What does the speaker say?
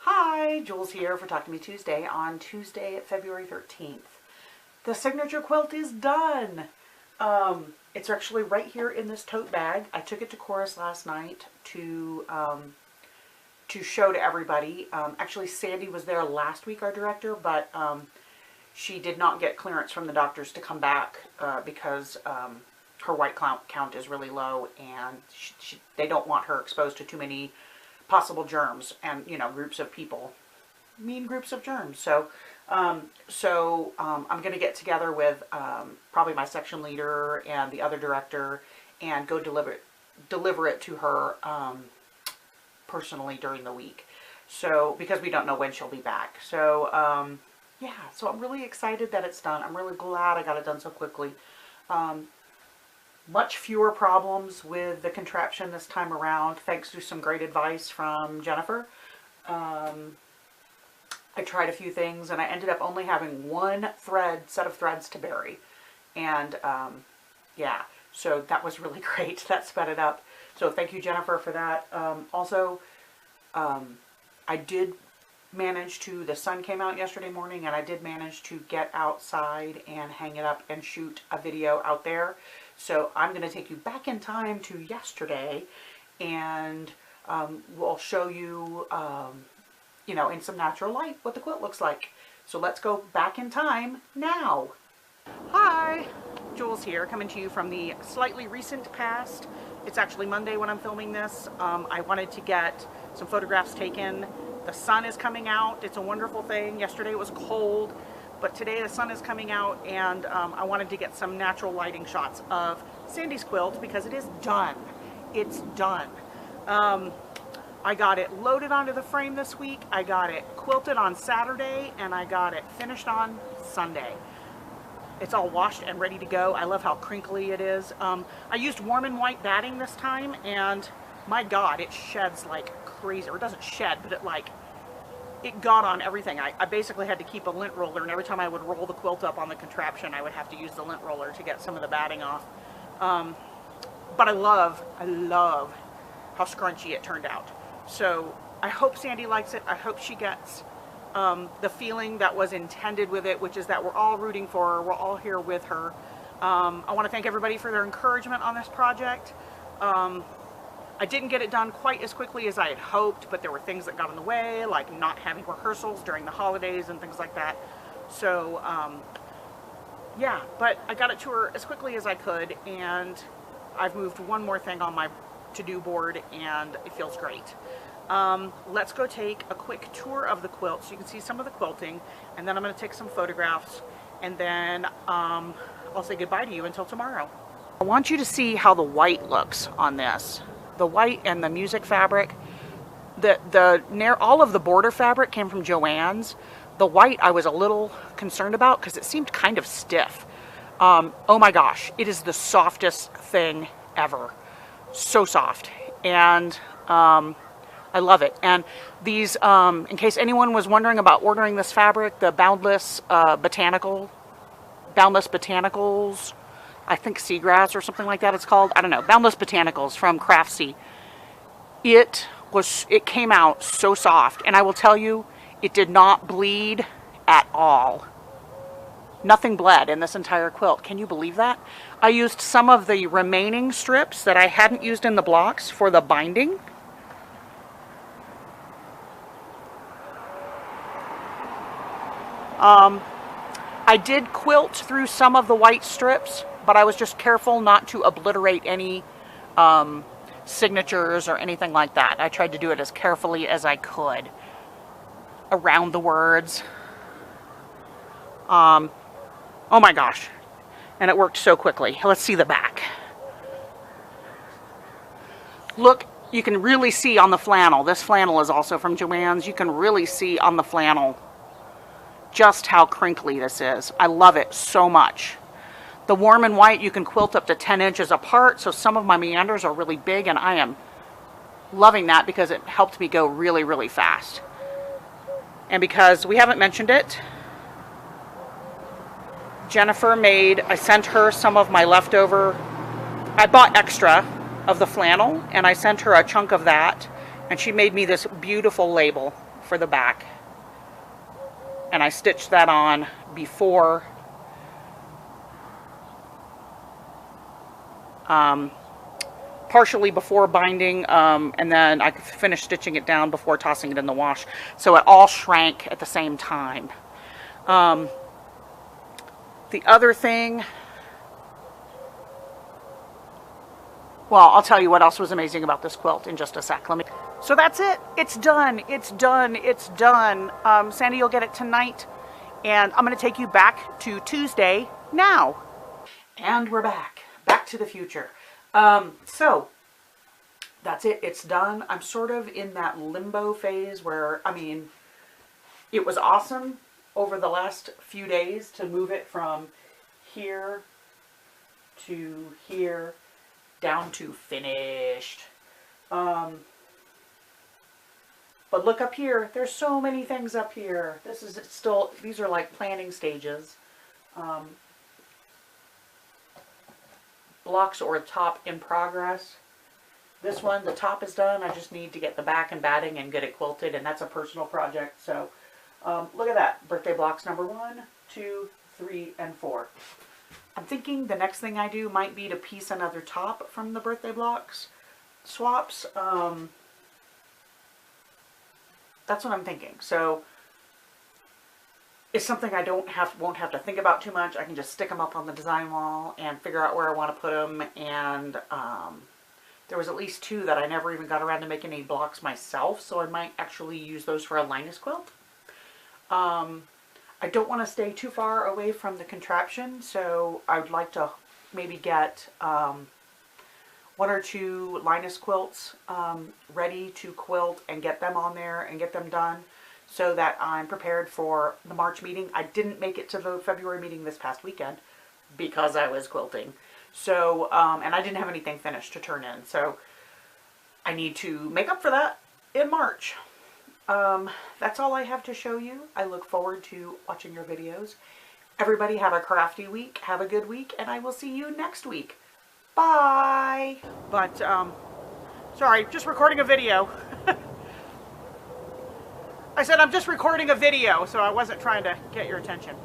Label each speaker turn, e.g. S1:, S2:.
S1: Hi, Jules here for Talk to Me Tuesday on Tuesday, February 13th. The signature quilt is done. It's actually right here in this tote bag. I took it to chorus last night to show to everybody. Actually, Sandy was there last week, our director, but she did not get clearance from the doctors to come back because her white count is really low, and they don't want her exposed to too many possible germs and, you know, groups of people mean groups of germs. So I'm going to get together with probably my section leader and the other director and go deliver it to her personally during the week. So, because we don't know when she'll be back. So, yeah, so I'm really excited that it's done. I'm really glad I got it done so quickly. Much fewer problems with the contraption this time around, thanks to some great advice from Jennifer. I tried a few things, and I ended up only having one set of threads to bury. And, yeah, so that was really great. That sped it up. So thank you, Jennifer, for that. I did manage to, the sun came out yesterday morning, and I did manage to get outside and hang it up and shoot a video out there. So I'm going to take you back in time to yesterday, and we'll show you, you know, in some natural light what the quilt looks like. So let's go back in time now. Hi, Jules here, coming to you from the slightly recent past. It's actually Monday when I'm filming this. I wanted to get some photographs taken. The sun is coming out. It's a wonderful thing. Yesterday it was cold, but today the sun is coming out, and I wanted to get some natural lighting shots of Sandy's quilt because it is done. It's done. I got it loaded onto the frame this week. I got it quilted on Saturday, and I got it finished on Sunday. It's all washed and ready to go. I love how crinkly it is. I used warm and white batting this time, and my God, it sheds like crazy. Or it doesn't shed, but it got on everything. I basically had to keep a lint roller, and every time I would roll the quilt up on the contraption, I would have to use the lint roller to get some of the batting off. But I love how scrunchy it turned out. So I hope Sandy likes it. I hope she gets the feeling that was intended with it, which is that we're all rooting for her. We're all here with her. I want to thank everybody for their encouragement on this project. I didn't get it done quite as quickly as I had hoped, but there were things that got in the way, like not having rehearsals during the holidays and things like that. So, yeah, but I got it to her as quickly as I could, and I've moved one more thing on my to-do board, and it feels great. Let's go take a quick tour of the quilt so you can see some of the quilting, and then I'm going to take some photographs, and then I'll say goodbye to you until tomorrow. I want you to see how the white looks on this. The white and the music fabric. All of the border fabric came from Joann's. The white I was a little concerned about because it seemed kind of stiff. Oh my gosh, it is the softest thing ever. So soft. And I love it. And these, in case anyone was wondering about ordering this fabric, the Boundless Botanicals, I think Seagrass or something like that it's called. I don't know. Boundless Botanicals from Craftsy. It came out so soft. And I will tell you, it did not bleed at all. Nothing bled in this entire quilt. Can you believe that? I used some of the remaining strips that I hadn't used in the blocks for the binding. I did quilt through some of the white strips, but I was just careful not to obliterate any signatures or anything like that. I tried to do it as carefully as I could around the words. Oh my gosh. And it worked so quickly. Let's see the back. Look, you can really see on the flannel. This flannel is also from Joann's. You can really see on the flannel just how crinkly this is. I love it so much. The warm and white, you can quilt up to 10 inches apart, so some of my meanders are really big, and I am loving that because it helped me go really, really fast. And because we haven't mentioned it, Jennifer I sent her some of my leftover, I bought extra of the flannel, and I sent her a chunk of that, and she made me this beautiful label for the back. And I stitched that on before partially before binding, and then I finished stitching it down before tossing it in the wash. So it all shrank at the same time. The other thing, well, I'll tell you what else was amazing about this quilt in just a sec. So that's it. It's done. It's done. It's done. Sandy, you'll get it tonight. And I'm going to take you back to Tuesday now. And we're back. Back to the future. So that's it. It's done. I'm sort of in that limbo phase where, I mean, it was awesome over the last few days to move it from here to here down to finished. But look up here. There's so many things up here. This is still, these are like planning stages. Blocks or top in progress. This one, the top is done. I just need to get the back and batting and get it quilted, and that's a personal project. So look at that. Birthday blocks number 1, 2, 3, and 4. I'm thinking the next thing I do might be to piece another top from the birthday blocks swaps. That's what I'm thinking. So it's something I won't have to think about too much. I can just stick them up on the design wall and figure out where I want to put them. And there was at least 2 that I never even got around to making any blocks myself, so I might actually use those for a Linus quilt. I don't want to stay too far away from the contraption, so I would like to maybe get 1 or 2 Linus quilts ready to quilt and get them on there and get them done, so that I'm prepared for the March meeting. I didn't make it to the February meeting this past weekend because I was quilting. So, and I didn't have anything finished to turn in. So I need to make up for that in March. That's all I have to show you. I look forward to watching your videos. Everybody have a crafty week. Have a good week. And I will see you next week. Bye. But, sorry, just recording a video. I said I'm just recording a video, so I wasn't trying to get your attention.